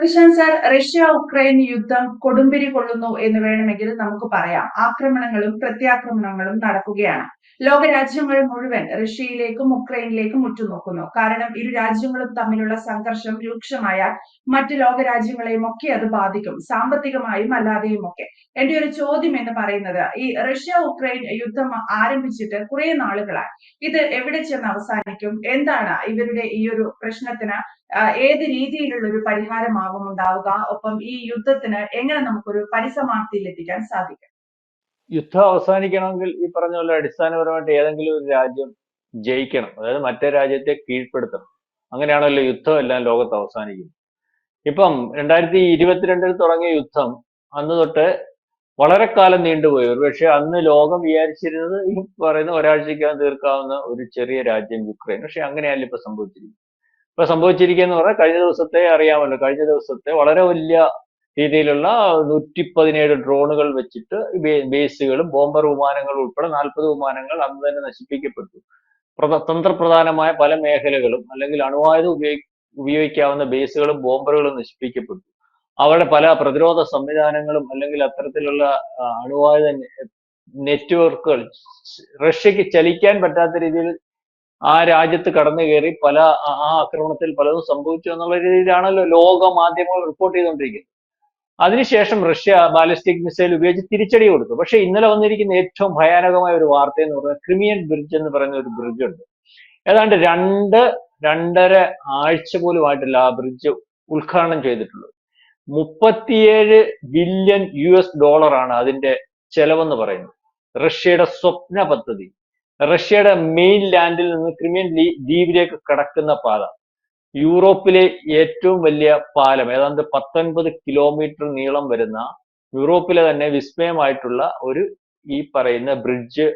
Prashant sir, Russia-Ukraine യുദ്ധം കൊടുമ്പിരി കൊള്ളുന്നു എന്ന് വേണമെങ്കിൽ നമുക്ക് പറയാം. ആക്രമണങ്ങളും പ്രത്യാക്രമണങ്ങളും നടക്കുകയാണ്. ലോകരാജ്യങ്ങൾ മുഴുവൻ റഷ്യയിലേക്കും ഉക്രൈനിലേക്കും ഉറ്റുനോക്കുന്നു. കാരണം ഇരു രാജ്യങ്ങളും തമ്മിലുള്ള സംഘർഷം രൂക്ഷമായാൽ മറ്റ് ലോകരാജ്യങ്ങളെയും ഒക്കെ അത് ബാധിക്കും, സാമ്പത്തികമായും അല്ലാതെയും ഒക്കെ. എന്റെ ഒരു ചോദ്യം എന്ന് പറയുന്നത്, ഈ റഷ്യ-ഉക്രൈൻ യുദ്ധം ആരംഭിച്ചിട്ട് കുറെ നാളുകളായി. ഇത് എവിടെ ചെന്ന് അവസാനിക്കും? എന്താണ് ഇവരുടെ ഈ ഒരു പ്രശ്നത്തിന് ഏത് രീതിയിലുള്ള ഒരു പരിഹാരമാകും ഉണ്ടാവുക? ഒപ്പം ഈ യുദ്ധത്തിന് എങ്ങനെ നമുക്കൊരു പരിസമാപ്തിയിൽ എത്തിക്കാൻ സാധിക്കും? യുദ്ധം അവസാനിക്കണമെങ്കിൽ ഈ പറഞ്ഞ പോലെ അടിസ്ഥാനപരമായിട്ട് ഏതെങ്കിലും ഒരു രാജ്യം ജയിക്കണം, അതായത് മറ്റേ രാജ്യത്തെ കീഴ്പ്പെടുത്തണം. അങ്ങനെയാണല്ലോ യുദ്ധം എല്ലാം ലോകത്ത് അവസാനിക്കുന്നത്. ഇപ്പം 2022 തുടങ്ങിയ യുദ്ധം അന്ന് തൊട്ട് വളരെ കാലം നീണ്ടുപോയി. ഒരുപക്ഷെ അന്ന് ലോകം വിചാരിച്ചിരുന്നത് ഈ പറയുന്ന ഒരാഴ്ചക്കകം തീർക്കാവുന്ന ഒരു ചെറിയ രാജ്യം യുക്രൈൻ. പക്ഷെ അങ്ങനെയല്ല ഇപ്പൊ സംഭവിച്ചിരിക്കുന്നത്. ഇപ്പൊ സംഭവിച്ചിരിക്കുകയെന്ന് പറഞ്ഞാൽ കഴിഞ്ഞ ദിവസത്തെ അറിയാമല്ലോ, കഴിഞ്ഞ ദിവസത്തെ വളരെ വലിയ രീതിയിലുള്ള 117 ഡ്രോണുകൾ വെച്ചിട്ട് ബേസുകളും ബോംബർ വിമാനങ്ങളും ഉൾപ്പെടെ 40 വിമാനങ്ങൾ അന്ന് തന്നെ നശിപ്പിക്കപ്പെട്ടു. തന്ത്രപ്രധാനമായ പല മേഖലകളും അല്ലെങ്കിൽ അണുവായുധം ഉപയോഗിക്കാവുന്ന ബേസുകളും ബോംബറുകളും നശിപ്പിക്കപ്പെട്ടു. അവരുടെ പല പ്രതിരോധ സംവിധാനങ്ങളും അല്ലെങ്കിൽ അത്തരത്തിലുള്ള അണുവായുധ നെറ്റ്വർക്കുകൾ റഷ്യക്ക് ചലിക്കാൻ പറ്റാത്ത രീതിയിൽ ആ രാജ്യത്ത് കടന്നു കയറി പല ആ ആക്രമണത്തിൽ പലതും സംഭവിച്ചു എന്നുള്ള രീതിയിലാണല്ലോ ലോക മാധ്യമങ്ങൾ റിപ്പോർട്ട് ചെയ്തുകൊണ്ടിരിക്കുന്നത്. അതിനുശേഷം റഷ്യ ബാലിസ്റ്റിക് മിസൈൽ ഉപയോഗിച്ച് തിരിച്ചടി കൊടുത്തു. പക്ഷെ ഇന്നലെ വന്നിരിക്കുന്ന ഏറ്റവും ഭയാനകമായ ഒരു വാർത്ത എന്ന് പറയുന്നത് ക്രിമിയൻ ബ്രിഡ്ജ് എന്ന് പറയുന്ന ഒരു ബ്രിഡ്ജ് ഉണ്ട്. ഏതാണ്ട് രണ്ടര ആഴ്ച പോലും ആയിട്ടില്ല ആ ബ്രിഡ്ജ് ഉദ്ഘാടനം ചെയ്തിട്ടുള്ളത്. 37 ബില്യൺ US$ ആണ് അതിന്റെ ചെലവെന്ന് പറയുന്നത്. റഷ്യയുടെ സ്വപ്ന പദ്ധതി, റഷ്യയുടെ മെയിൻ ലാൻഡിൽ നിന്ന് ക്രിമിയൻ ദ്വീപിലേക്ക് കടക്കുന്ന പാത, യൂറോപ്പിലെ ഏറ്റവും വലിയ പാലം, ഏതാണ്ട് 19 കിലോമീറ്റർ നീളം വരുന്ന യൂറോപ്പിലെ തന്നെ വിസ്മയമായിട്ടുള്ള ഒരു ഈ പറയുന്ന ബ്രിഡ്ജ്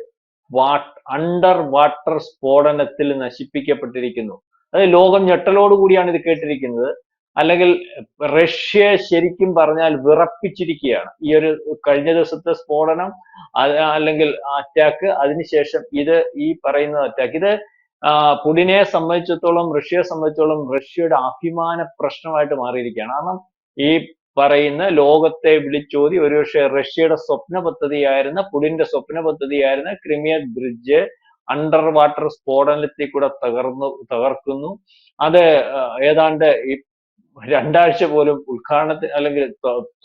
അണ്ടർ വാട്ടർ സ്ഫോടനത്തിൽ നശിപ്പിക്കപ്പെട്ടിരിക്കുന്നു. അതായത് ലോകം ഞെട്ടലോടുകൂടിയാണ് ഇത് കേട്ടിരിക്കുന്നത്. അല്ലെങ്കിൽ റഷ്യ ശരിക്കും പറഞ്ഞാൽ വിറപ്പിച്ചിരിക്കുകയാണ് ഈ ഒരു കഴിഞ്ഞ ദിവസത്തെ സ്ഫോടനം അല്ലെങ്കിൽ അറ്റാക്ക്, അതിനുശേഷം ഇത് ഈ പറയുന്ന അറ്റാക്ക്. ഇത് പുടിനെ സംബന്ധിച്ചിടത്തോളം, റഷ്യയെ സംബന്ധിച്ചിടത്തോളം റഷ്യയുടെ അഭിമാന പ്രശ്നമായിട്ട് മാറിയിരിക്കുകയാണ്. കാരണം ഈ പറയുന്ന ലോകത്തെ വിളിച്ചോതി ഒരുപക്ഷെ റഷ്യയുടെ സ്വപ്ന പദ്ധതിയായിരുന്ന, പുടിന്റെ സ്വപ്ന പദ്ധതിയായിരുന്ന ക്രിമിയൻ ബ്രിഡ്ജ് അണ്ടർ വാട്ടർ സ്ഫോടനത്തിൽ കൂടെ തകർക്കുന്നു. അത് ഏതാണ്ട് ഈ രണ്ടാഴ്ച പോലും ഉദ്ഘാടനത്തിൽ അല്ലെങ്കിൽ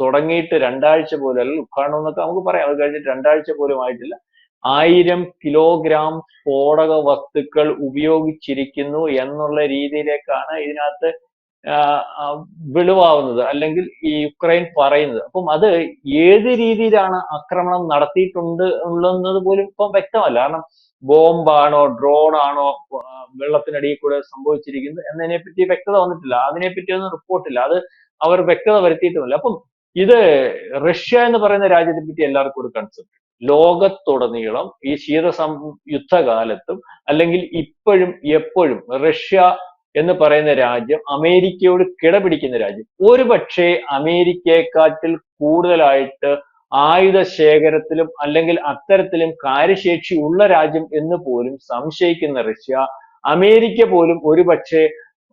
തുടങ്ങിയിട്ട് രണ്ടാഴ്ച പോലും, അല്ലെങ്കിൽ ഉദ്ഘാടനം എന്നൊക്കെ നമുക്ക് പറയാം, അത് കഴിഞ്ഞിട്ട് രണ്ടാഴ്ച പോലും ആയിട്ടില്ല. 1000 കിലോഗ്രാം സ്ഫോടക വസ്തുക്കൾ ഉപയോഗിച്ചിരിക്കുന്നു എന്നുള്ള രീതിയിലേക്കാണ് ഇതിനകത്ത് വെളിവാവുന്നത്, അല്ലെങ്കിൽ ഈ യുക്രൈൻ പറയുന്നത്. അപ്പം അത് ഏത് രീതിയിലാണ് ആക്രമണം നടത്തിയിട്ടുണ്ട് ഉള്ളത് പോലും ഇപ്പം വ്യക്തമല്ല. കാരണം ബോംബാണോ ഡ്രോൺ ആണോ വെള്ളത്തിനടിയിൽ കൂടെ സംഭവിച്ചിരിക്കുന്നത് എന്നതിനെ പറ്റി വ്യക്തത വന്നിട്ടില്ല. അതിനെപ്പറ്റിയൊന്നും റിപ്പോർട്ടില്ല. അത് അവർ വ്യക്തത വരുത്തിയിട്ടുമില്ല. അപ്പം ഇത് റഷ്യ എന്ന് പറയുന്ന രാജ്യത്തെ പറ്റി എല്ലാവർക്കും ഒരു കൺസെപ്റ്റ്. ലോകത്തുടനീളം ഈ യുദ്ധകാലത്തും അല്ലെങ്കിൽ ഇപ്പോഴും എപ്പോഴും റഷ്യ എന്ന് പറയുന്ന രാജ്യം അമേരിക്കയോട് കിടപിടിക്കുന്ന രാജ്യം. ഒരുപക്ഷെ അമേരിക്കയെക്കാട്ടിൽ കൂടുതലായിട്ട് ആയുധ ശേഖരത്തിലും അല്ലെങ്കിൽ അത്തരത്തിലും കാര്യശേഷി ഉള്ള രാജ്യം എന്ന് പോലും സംശയിക്കുന്ന റഷ്യ, അമേരിക്ക പോലും ഒരുപക്ഷെ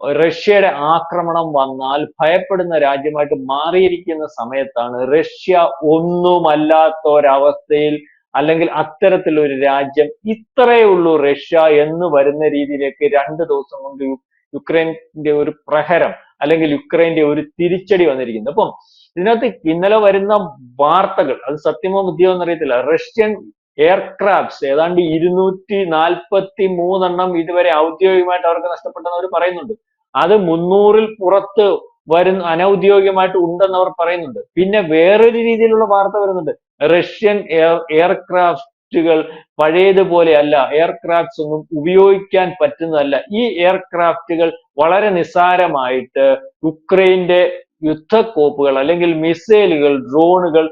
റഷ്യയുടെ ആക്രമണം വന്നാൽ ഭയപ്പെടുന്ന രാജ്യമായിട്ട് മാറിയിരിക്കുന്ന സമയത്താണ് റഷ്യ ഒന്നുമല്ലാത്ത ഒരവസ്ഥയിൽ, അല്ലെങ്കിൽ അത്തരത്തിലൊരു രാജ്യം ഇത്രയേ ഉള്ളൂ റഷ്യ എന്ന് വരുന്ന രീതിയിലേക്ക് 2 ദിവസം കൊണ്ട് യുക്രൈന്റെ ഒരു പ്രഹരം അല്ലെങ്കിൽ യുക്രൈന്റെ ഒരു തിരിച്ചടി വന്നിരിക്കുന്നത്. അപ്പം ഇതിനകത്ത് ഇന്നലെ വരുന്ന വാർത്തകൾ അത് സത്യമോ ബുദ്ധിയോ എന്നറിയത്തില്ല. റഷ്യൻ എയർക്രാഫ്റ്റ്സ് ഏതാണ്ട് 243 ഇതുവരെ ഔദ്യോഗികമായിട്ട് അവർക്ക് നഷ്ടപ്പെട്ടെന്ന് അവർ പറയുന്നുണ്ട്. അത് 300-ൽ പുറത്ത് അനൗദ്യോഗികമായിട്ട് ഉണ്ടെന്ന് അവർ പറയുന്നുണ്ട്. പിന്നെ വേറൊരു രീതിയിലുള്ള വാർത്ത വരുന്നുണ്ട്. റഷ്യൻ എയർക്രാഫ്റ്റുകൾ പഴയതുപോലെയല്ല, എയർക്രാഫ്റ്റ്സ് ഒന്നും ഉപയോഗിക്കാൻ പറ്റുന്നതല്ല. ഈ എയർക്രാഫ്റ്റുകൾ വളരെ നിസ്സാരമായിട്ട് യുക്രൈന്റെ യുദ്ധക്കോപ്പുകൾ അല്ലെങ്കിൽ മിസൈലുകൾ, ഡ്രോണുകൾ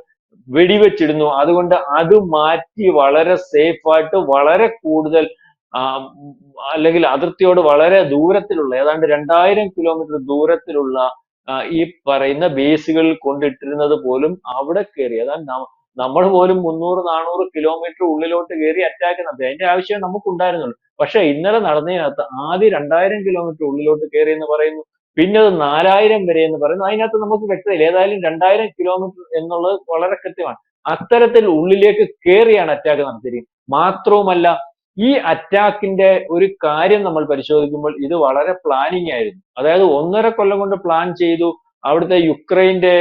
വെടിവെച്ചിടുന്നു. അതുകൊണ്ട് അത് മാറ്റി വളരെ സേഫ് ആയിട്ട്, വളരെ കൂടുതൽ അല്ലെങ്കിൽ അതിർത്തിയോട് വളരെ ദൂരത്തിലുള്ള ഏതാണ്ട് 2000 കിലോമീറ്റർ ദൂരത്തിലുള്ള ഈ പറയുന്ന ബേസുകളിൽ കൊണ്ടിട്ടിരുന്നത് പോലും അവിടെ കയറി, അതായത് നമ്മൾ പോലും 300-400 കിലോമീറ്റർ ഉള്ളിലോട്ട് കയറി അറ്റാക്ക് നടത്തി. അതിന്റെ ആവശ്യം നമുക്ക് ഉണ്ടായിരുന്നുള്ളൂ. പക്ഷെ ഇന്നലെ നടന്നതിനകത്ത് ആദ്യം 2000 കിലോമീറ്റർ ഉള്ളിലോട്ട് കയറി എന്ന് പറയുന്നു. പിന്നെ അത് 4000 വരെ എന്ന് പറയുന്നു. അതിനകത്ത് നമുക്ക് വ്യക്തതയില്ല. ഏതായാലും 2000 കിലോമീറ്റർ എന്നുള്ളത് വളരെ കൃത്യമാണ്. അത്തരത്തിൽ ഉള്ളിലേക്ക് കയറിയാണ് അറ്റാക്ക് നടത്തിയിരിക്കുന്നത്. മാത്രവുമല്ല, ഈ അറ്റാക്കിന്റെ ഒരു കാര്യം നമ്മൾ പരിശോധിക്കുമ്പോൾ ഇത് വളരെ പ്ലാനിങ് ആയിരുന്നു. അതായത് 1.5 കൊല്ലം കൊണ്ട് പ്ലാൻ ചെയ്തു. അവിടുത്തെ യുക്രൈന്റെ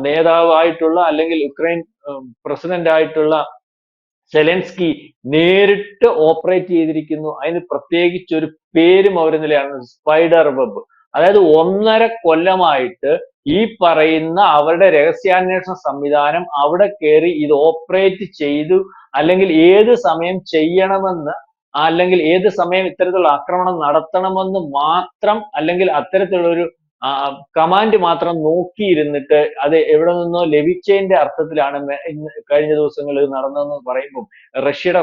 നേതാവായിട്ടുള്ള അല്ലെങ്കിൽ യുക്രൈൻ പ്രസിഡന്റ് ആയിട്ടുള്ള സെലൻസ്കി നേരിട്ട് ഓപ്പറേറ്റ് ചെയ്തിരിക്കുന്നു. അതിന് പ്രത്യേകിച്ച് ഒരു പേരും അവർ നിലയാണ് സ്പൈഡർ വെബ്. അതായത് 1.5 കൊല്ലമായിട്ട് ഈ പറയുന്ന അവരുടെ രഹസ്യാന്വേഷണ സംവിധാനം അവിടെ കയറി ഇത് ഓപ്പറേറ്റ് ചെയ്തു, അല്ലെങ്കിൽ ഏത് സമയം ചെയ്യണമെന്ന്, അല്ലെങ്കിൽ ഏത് സമയം ഇത്തരത്തിലുള്ള ആക്രമണം നടത്തണമെന്ന് മാത്രം, അല്ലെങ്കിൽ അത്തരത്തിലുള്ള ഒരു കമാൻഡ് മാത്രം നോക്കിയിരുന്നിട്ട് അത് എവിടെ നിന്നോ ലഭിച്ചതിന്റെ അർത്ഥത്തിലാണ് കഴിഞ്ഞ ദിവസങ്ങളിൽ നടന്നതെന്ന് പറയുമ്പോൾ റഷ്യയുടെ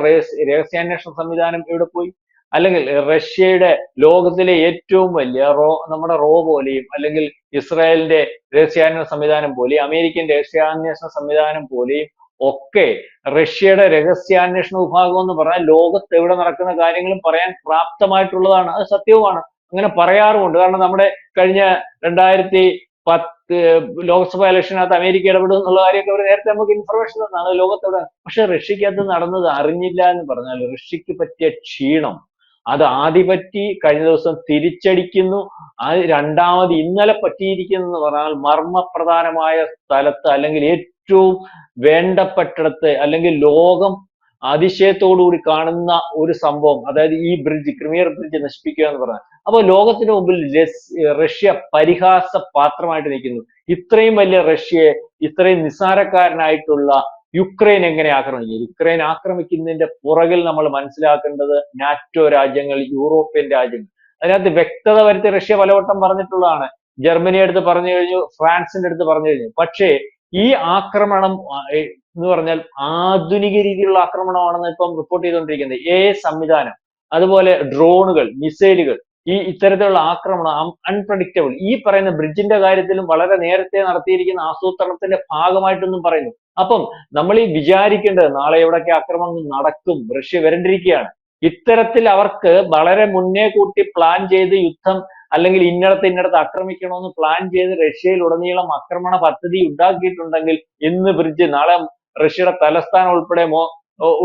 രഹസ്യാന്വേഷണ സംവിധാനം എവിടെ പോയി? അല്ലെങ്കിൽ റഷ്യയുടെ ലോകത്തിലെ ഏറ്റവും വലിയ നമ്മുടെ പോലെയും, അല്ലെങ്കിൽ ഇസ്രായേലിന്റെ രഹസ്യാന്വേഷണ സംവിധാനം പോലെയും, അമേരിക്കൻ രഹസ്യാന്വേഷണ സംവിധാനം പോലെയും ഒക്കെ റഷ്യയുടെ രഹസ്യാന്വേഷണ വിഭാഗം എന്ന് പറഞ്ഞാൽ ലോകത്ത് എവിടെ നടക്കുന്ന കാര്യങ്ങളും പറയാൻ പ്രാപ്തമായിട്ടുള്ളതാണ്. അത് സത്യവുമാണ്. അങ്ങനെ പറയാറുമുണ്ട്. കാരണം നമ്മുടെ കഴിഞ്ഞ 2010 ലോക്സഭ ഇലക്ഷനകത്ത് അമേരിക്ക ഇടപെടും എന്നുള്ള കാര്യമൊക്കെ അവർ നേരത്തെ നമുക്ക് ഇൻഫർമേഷൻ തന്നാണ്. ലോകത്തെവിടെ. പക്ഷെ റഷ്യക്കകത്ത് നടന്നത് അറിഞ്ഞില്ല എന്ന് പറഞ്ഞാൽ റഷ്യക്ക് പറ്റിയ ക്ഷീണം അത് ആദ്യം പറ്റി, കഴിഞ്ഞ ദിവസം തിരിച്ചടിക്കുന്നു. അത് രണ്ടാമത് ഇന്നലെ പറ്റിയിരിക്കുന്നു എന്ന് പറഞ്ഞാൽ മർമ്മപ്രധാനമായ സ്ഥലത്ത്, അല്ലെങ്കിൽ ഏറ്റവും വേണ്ടപ്പെട്ടിടത്ത്, അല്ലെങ്കിൽ ലോകം അതിശയത്തോടുകൂടി കാണുന്ന ഒരു സംഭവം, അതായത് ഈ ബ്രിഡ്ജ്, ക്രിമിയർ ബ്രിഡ്ജ് നശിപ്പിക്കുക എന്ന് പറഞ്ഞാൽ. അപ്പൊ ലോകത്തിന് മുമ്പിൽ റഷ്യ പരിഹാസ പാത്രമായിട്ട് നിൽക്കുന്നു. ഇത്രയും വലിയ റഷ്യയെ ഇത്രയും നിസ്സാരക്കാരനായിട്ടുള്ള യുക്രൈൻ എങ്ങനെ ആക്രമിക്കും? യുക്രൈൻ ആക്രമിക്കുന്നതിന്റെ പുറകിൽ നമ്മൾ മനസ്സിലാക്കേണ്ടത് നാറ്റോ രാജ്യങ്ങൾ, യൂറോപ്യൻ രാജ്യങ്ങൾ. അതിനകത്ത് വ്യക്തത വരുത്തി റഷ്യ പലവട്ടം പറഞ്ഞിട്ടുള്ളതാണ്. ജർമ്മനി അടുത്ത് പറഞ്ഞു കഴിഞ്ഞു, ഫ്രാൻസിന്റെ അടുത്ത് പറഞ്ഞു കഴിഞ്ഞു. പക്ഷേ ഈ ആക്രമണം എന്ന് പറഞ്ഞാൽ ആധുനിക രീതിയിലുള്ള ആക്രമണമാണെന്ന് ഇപ്പം റിപ്പോർട്ട് ചെയ്തുകൊണ്ടിരിക്കുന്നത്. സംവിധാനം, അതുപോലെ ഡ്രോണുകൾ, മിസൈലുകൾ, ഇത്തരത്തിലുള്ള ആക്രമണം അൺപ്രഡിക്റ്റബിൾ. ഈ പറയുന്ന ബ്രിഡ്ജിന്റെ കാര്യത്തിലും വളരെ നേരത്തെ നടത്തിയിരിക്കുന്ന ആസൂത്രണത്തിന്റെ ഭാഗമായിട്ടൊന്നും പറയുന്നു. അപ്പം നമ്മൾ ഈ വിചാരിക്കേണ്ടത് നാളെ എവിടെയൊക്കെ ആക്രമണം നടക്കും, റഷ്യ വരണ്ടിരിക്കുകയാണ്. ഇത്തരത്തിൽ അവർക്ക് വളരെ മുന്നേ കൂട്ടി പ്ലാൻ ചെയ്ത് യുദ്ധം, അല്ലെങ്കിൽ ഇന്നടത്ത് ആക്രമിക്കണമെന്ന് പ്ലാൻ ചെയ്ത് റഷ്യയിൽ ഉടനീളം ആക്രമണ പദ്ധതി ഉണ്ടാക്കിയിട്ടുണ്ടെങ്കിൽ ഇന്ന് ബ്രിഡ്ജ്, നാളെ റഷ്യയുടെ തലസ്ഥാനം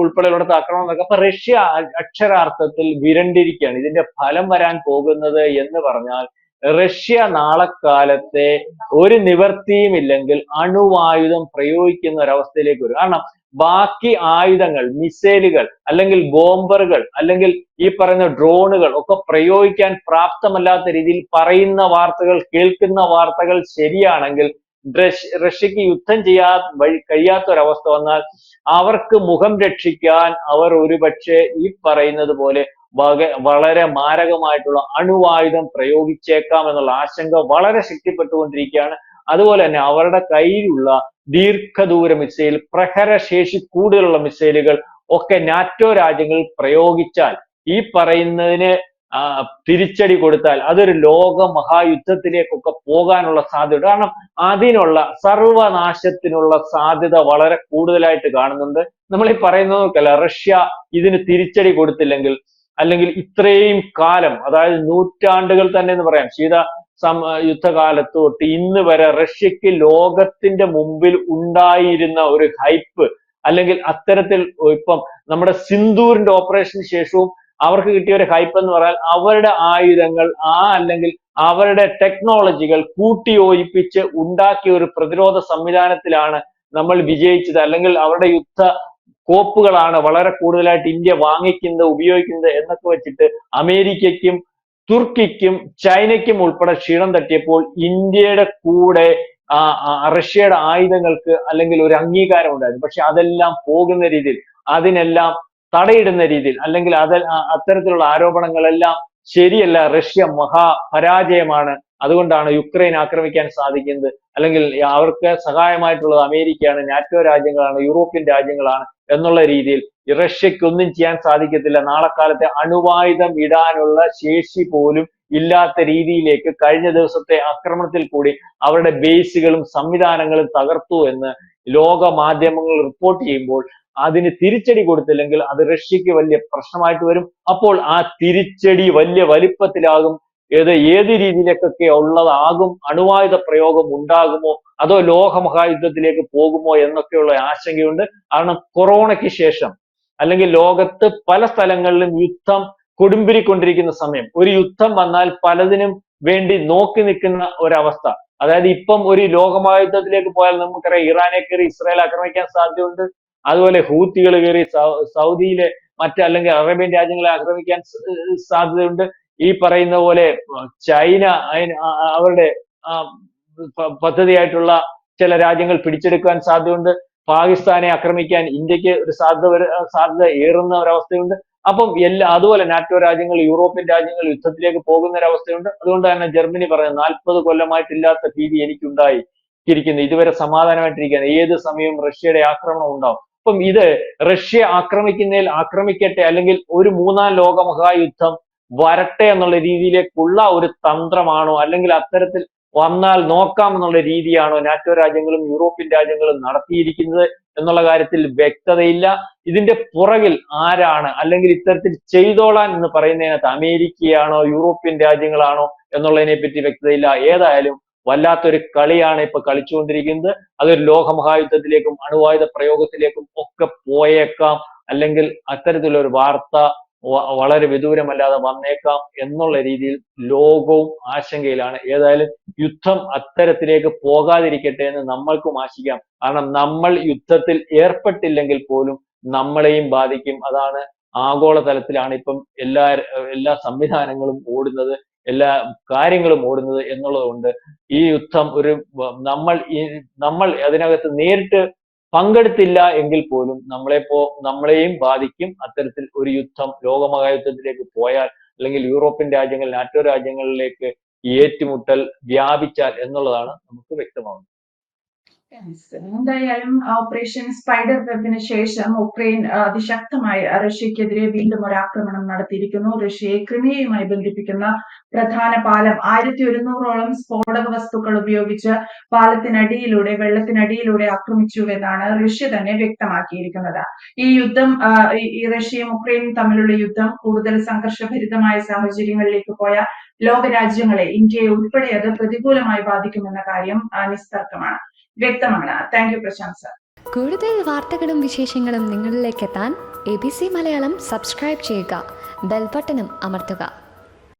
ഉൾപ്പെടെയുള്ളിടത്ത് ആക്രമണം നടക്കും. അപ്പൊ റഷ്യ അക്ഷരാർത്ഥത്തിൽ വിരണ്ടിരിക്കുകയാണ്. ഇതിന്റെ ഫലം വരാൻ പോകുന്നത് എന്ന് പറഞ്ഞാൽ റഷ്യ നാളെ കാലത്തെ ഒരു നിവർത്തിയുമില്ലെങ്കിൽ അണുവായുധം പ്രയോഗിക്കുന്ന ഒരവസ്ഥയിലേക്ക് വരും. കാരണം ബാക്കി ആയുധങ്ങൾ, മിസൈലുകൾ, അല്ലെങ്കിൽ ബോംബറുകൾ, അല്ലെങ്കിൽ ഈ പറയുന്ന ഡ്രോണുകൾ ഒക്കെ പ്രയോഗിക്കാൻ പ്രാപ്തമല്ലാത്ത രീതിയിൽ പറയുന്ന വാർത്തകൾ, കേൾക്കുന്ന വാർത്തകൾ ശരിയാണെങ്കിൽ റഷ്യക്ക് യുദ്ധം കഴിയാത്ത ഒരവസ്ഥ വന്നാൽ അവർക്ക് മുഖം രക്ഷിക്കാൻ അവർ ഒരുപക്ഷെ ഈ പറയുന്നത് പോലെ വളരെ മാരകമായിട്ടുള്ള അണുവായുധം പ്രയോഗിച്ചേക്കാം എന്നുള്ള ആശങ്ക വളരെ ശക്തിപ്പെട്ടുകൊണ്ടിരിക്കുകയാണ്. അതുപോലെ തന്നെ അവരുടെ കയ്യിലുള്ള ദീർഘദൂര മിസൈൽ, പ്രഹരശേഷി കൂടുതലുള്ള മിസൈലുകൾ ഒക്കെ നാറ്റോ രാജ്യങ്ങൾ പ്രയോഗിച്ചാൽ, ഈ പറയുന്നതിന് തിരിച്ചടി കൊടുത്താൽ അതൊരു ലോക മഹായുദ്ധത്തിലേക്കൊക്കെ പോകാനുള്ള സാധ്യത. കാരണം അതിനുള്ള സർവനാശത്തിനുള്ള സാധ്യത വളരെ കൂടുതലായിട്ട് കാണുന്നുണ്ട്. നമ്മൾ ഈ പറയുന്നതൊക്കെയല്ല, റഷ്യ ഇതിന് തിരിച്ചടി കൊടുത്തില്ലെങ്കിൽ, അല്ലെങ്കിൽ ഇത്രയും കാലം, അതായത് നൂറ്റാണ്ടുകൾ തന്നെ എന്ന് പറയാം, യുദ്ധകാലത്ത് തൊട്ട് ഇന്ന് വരെ റഷ്യക്ക് ലോകത്തിന്റെ മുമ്പിൽ ഉണ്ടായിരുന്ന ഒരു ഹൈപ്പ്, അല്ലെങ്കിൽ അത്തരത്തിൽ ഇപ്പം നമ്മുടെ സിന്ദൂറിന്റെ ഓപ്പറേഷന് ശേഷവും അവർക്ക് കിട്ടിയ ഒരു ഹൈപ്പ് എന്ന് പറഞ്ഞാൽ അവരുടെ ആയുധങ്ങൾ, അല്ലെങ്കിൽ അവരുടെ ടെക്നോളജികൾ കൂട്ടിയോജിപ്പിച്ച് ഉണ്ടാക്കിയ ഒരു പ്രതിരോധ സംവിധാനത്തിലാണ് നമ്മൾ വിജയിച്ചത്. അല്ലെങ്കിൽ അവരുടെ യുദ്ധ കോപ്പുകളാണ് വളരെ കൂടുതലായിട്ട് ഇന്ത്യ വാങ്ങിക്കുന്നത്, ഉപയോഗിക്കുന്നത് എന്നൊക്കെ വെച്ചിട്ട് അമേരിക്കയ്ക്കും തുർക്കിക്കും ചൈനയ്ക്കും ഉൾപ്പെടെ ക്ഷീണം തട്ടിയപ്പോൾ ഇന്ത്യയുടെ കൂടെ റഷ്യയുടെ ആയുധങ്ങൾക്ക് അല്ലെങ്കിൽ ഒരു അംഗീകാരം ഉണ്ടായിരുന്നു. പക്ഷെ അതെല്ലാം പോകുന്ന രീതിയിൽ, അതിനെല്ലാം തടയിടുന്ന രീതിയിൽ, അല്ലെങ്കിൽ അത്തരത്തിലുള്ള ആരോപണങ്ങളെല്ലാം ശരിയല്ല, റഷ്യ മഹാപരാജയമാണ്, അതുകൊണ്ടാണ് യുക്രൈൻ ആക്രമിക്കാൻ സാധിക്കുന്നത്, അല്ലെങ്കിൽ അവർക്ക് സഹായമായിട്ടുള്ളത് അമേരിക്കയാണ്, നാറ്റോ രാജ്യങ്ങളാണ്, യൂറോപ്യൻ രാജ്യങ്ങളാണ് എന്നുള്ള രീതിയിൽ റഷ്യക്ക് ഒന്നും ചെയ്യാൻ സാധിക്കത്തില്ല. നാളെ കാലത്തെ അണുവായുധം ഇടാനുള്ള ശേഷി പോലും ഇല്ലാത്ത രീതിയിലേക്ക് കഴിഞ്ഞ ദിവസത്തെ ആക്രമണത്തിൽ കൂടി അവരുടെ ബേസുകളും സംവിധാനങ്ങളും തകർത്തു എന്ന് ലോക മാധ്യമങ്ങൾ റിപ്പോർട്ട് ചെയ്യുമ്പോൾ അതിന് തിരിച്ചടി കൊടുത്തില്ലെങ്കിൽ അത് റഷ്യക്ക് വലിയ പ്രശ്നമായിട്ട് വരും. അപ്പോൾ ആ തിരിച്ചടി വലിയ വലിപ്പത്തിലാകും. ഏത് രീതിയിലേക്കൊക്കെ ഉള്ളതാകും, അണുവായുധ പ്രയോഗം ഉണ്ടാകുമോ അതോ ലോകമഹായുദ്ധത്തിലേക്ക് പോകുമോ എന്നൊക്കെയുള്ള ആശങ്കയുണ്ട്. കാരണം കൊറോണയ്ക്ക് ശേഷം അല്ലെങ്കിൽ ലോകത്ത് പല സ്ഥലങ്ങളിലും യുദ്ധം കൊടുമ്പിരിക്കൊണ്ടിരിക്കുന്ന സമയം, ഒരു യുദ്ധം വന്നാൽ പലതിനും വേണ്ടി നോക്കി നിൽക്കുന്ന ഒരവസ്ഥ. അതായത് ഇപ്പം ഒരു ലോകമഹായുദ്ധത്തിലേക്ക് പോയാൽ നമുക്കറിയാം ഇറാനെ കയറി ഇസ്രായേൽ ആക്രമിക്കാൻ സാധ്യതയുണ്ട്. അതുപോലെ ഹൂത്തികൾ കയറി സൗദിയിലെ അല്ലെങ്കിൽ അറേബ്യൻ രാജ്യങ്ങളെ ആക്രമിക്കാൻ സാധ്യതയുണ്ട്. ഈ പറയുന്ന പോലെ ചൈന അവരുടെ പദ്ധതിയായിട്ടുള്ള ചില രാജ്യങ്ങൾ പിടിച്ചെടുക്കാൻ സാധ്യതയുണ്ട്. പാകിസ്ഥാനെ ആക്രമിക്കാൻ ഇന്ത്യക്ക് ഒരു സാധ്യത ഏറുന്ന ഒരവസ്ഥയുണ്ട്. അപ്പം അതുപോലെ നാറ്റോ രാജ്യങ്ങൾ, യൂറോപ്യൻ രാജ്യങ്ങൾ യുദ്ധത്തിലേക്ക് പോകുന്ന ഒരവസ്ഥയുണ്ട്. അതുകൊണ്ട് തന്നെ ജർമ്മനി പറഞ്ഞു 40 കൊല്ലമായിട്ടില്ലാത്ത ഭീതി എനിക്കുണ്ടായിരിക്കുന്നു, ഇതുവരെ സമാധാനമായിട്ടിരിക്കുകയാണ്, ഏത് സമയവും റഷ്യയുടെ ആക്രമണം ഉണ്ടാവും. അപ്പം ഇത് റഷ്യ ആക്രമിക്കട്ടെ, അല്ലെങ്കിൽ ഒരു 3ാം ലോക മഹായുദ്ധം വരട്ടെ എന്നുള്ള രീതിയിലേക്കുള്ള ഒരു തന്ത്രമാണോ, അല്ലെങ്കിൽ അത്തരത്തിൽ വന്നാൽ നോക്കാം എന്നുള്ള രീതിയാണോ നാറ്റോ രാജ്യങ്ങളും യൂറോപ്യൻ രാജ്യങ്ങളും നടത്തിയിരിക്കുന്നത് എന്നുള്ള കാര്യത്തിൽ വ്യക്തതയില്ല. ഇതിന്റെ പുറകിൽ ആരാണ്, അല്ലെങ്കിൽ ഇത്തരത്തിൽ ചെയ്തോളാൻ എന്ന് പറയുന്നതിനകത്ത് അമേരിക്കയാണോ യൂറോപ്യൻ രാജ്യങ്ങളാണോ എന്നുള്ളതിനെ പറ്റി വ്യക്തതയില്ല. ഏതായാലും വല്ലാത്തൊരു കളിയാണ് ഇപ്പൊ കളിച്ചുകൊണ്ടിരിക്കുന്നത്. അതൊരു ലോകമഹായുദ്ധത്തിലേക്കും അണുവായുധ പ്രയോഗത്തിലേക്കും ഒക്കെ പോയേക്കാം, അല്ലെങ്കിൽ അത്തരത്തിലുള്ള ഒരു വാർത്ത വളരെ വിദൂരമല്ലാതെ വന്നേക്കാം എന്നുള്ള രീതിയിൽ ലോകവും ആശങ്കയിലാണ്. ഏതായാലും യുദ്ധം അത്തരത്തിലേക്ക് പോകാതിരിക്കട്ടെ എന്ന് നമ്മൾക്കും ആശിക്കാം. കാരണം നമ്മൾ യുദ്ധത്തിൽ ഏർപ്പെട്ടില്ലെങ്കിൽ പോലും നമ്മളെയും ബാധിക്കും. അതാണ് ആഗോളതലത്തിലാണ് ഇപ്പം എല്ലാ സംവിധാനങ്ങളും ഓടുന്നത്, എല്ലാ കാര്യങ്ങളും ഓടുന്നത് എന്നുള്ളതുകൊണ്ട് ഈ യുദ്ധം നമ്മൾ അതിനകത്ത് നേരിട്ട് പങ്കെടുത്തില്ല എങ്കിൽ പോലും നമ്മളെയും ബാധിക്കും. അത്തരത്തിൽ ഒരു യുദ്ധം ലോകമഹായുദ്ധത്തിലേക്ക് പോയാൽ, അല്ലെങ്കിൽ യൂറോപ്യൻ രാജ്യങ്ങൾ നാറ്റോ രാജ്യങ്ങളിലേക്ക് ഏറ്റുമുട്ടൽ വ്യാപിച്ചാൽ എന്നുള്ളതാണ് നമുക്ക് വ്യക്തമാകുന്നത്. എന്തായാലും ഓപ്പറേഷൻ സ്പൈഡർ വെബിന് ശേഷം ഉക്രൈൻ അതിശക്തമായി റഷ്യക്കെതിരെ വീണ്ടും ഒരു ആക്രമണം നടത്തിയിരിക്കുന്നു. റഷ്യയെ ക്രിമിയയുമായി ബന്ധിപ്പിക്കുന്ന പ്രധാന പാലം 1100ഓളം സ്ഫോടക വസ്തുക്കൾ ഉപയോഗിച്ച് വെള്ളത്തിനടിയിലൂടെ ആക്രമിച്ചു എന്നാണ് റഷ്യ തന്നെ വ്യക്തമാക്കിയിരിക്കുന്നത്. ഈ യുദ്ധം ഈ റഷ്യയും ഉക്രൈനും തമ്മിലുള്ള യുദ്ധം കൂടുതൽ സംഘർഷഭരിതമായ സാഹചര്യങ്ങളിലേക്ക് പോയ ലോകരാജ്യങ്ങളെ, ഇന്ത്യയെ ഉൾപ്പെടെ അത് പ്രതികൂലമായി ബാധിക്കുമെന്ന കാര്യം വ്യക്തമാണ്. Thank you Prashant sir. കൂടുതൽ വാർത്തകളും വിശേഷങ്ങളും നിങ്ങളിലേക്ക് എത്താൻ ABC മലയാളം സബ്സ്ക്രൈബ് ചെയ്യുക, ബെൽ ബട്ടണും അമർത്തുക.